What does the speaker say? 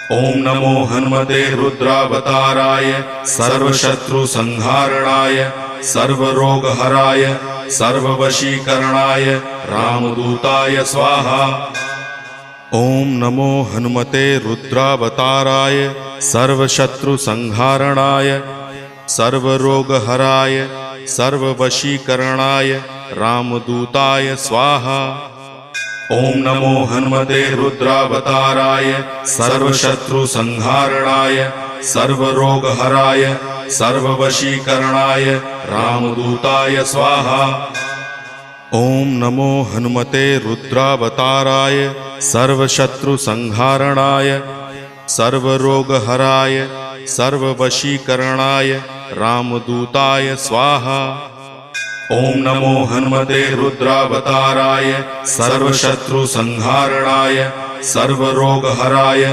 ओम नमो हनुमते रुद्रावताराय सर्वशत्रुसंहारणाय सर्वरोगहराय सर्ववशीकरणाय रामदूताय स्वाहा। ओम नमो हनुमते रुद्रावताराय सर्वशत्रुसंहारणाय सर्वरोगहराय सर्ववशीकरणाय रामदूताय स्वाहा। ओम नमो हनुमते रुद्रावताराय सर्वशत्रुसंहारणाय सर्वरोगहराय सर्ववशीकरणाय रामदूताय स्वाहा। ओम नमो हनुमते रुद्रावताराय सर्वशत्रुसंहारणाय सर्वरोगहराय सर्ववशीकरणाय रामदूताय स्वाहा। ओम नमो हनुमते रुद्रावताराय सर्वशत्रुसंहारणाय सर्वरोगहराय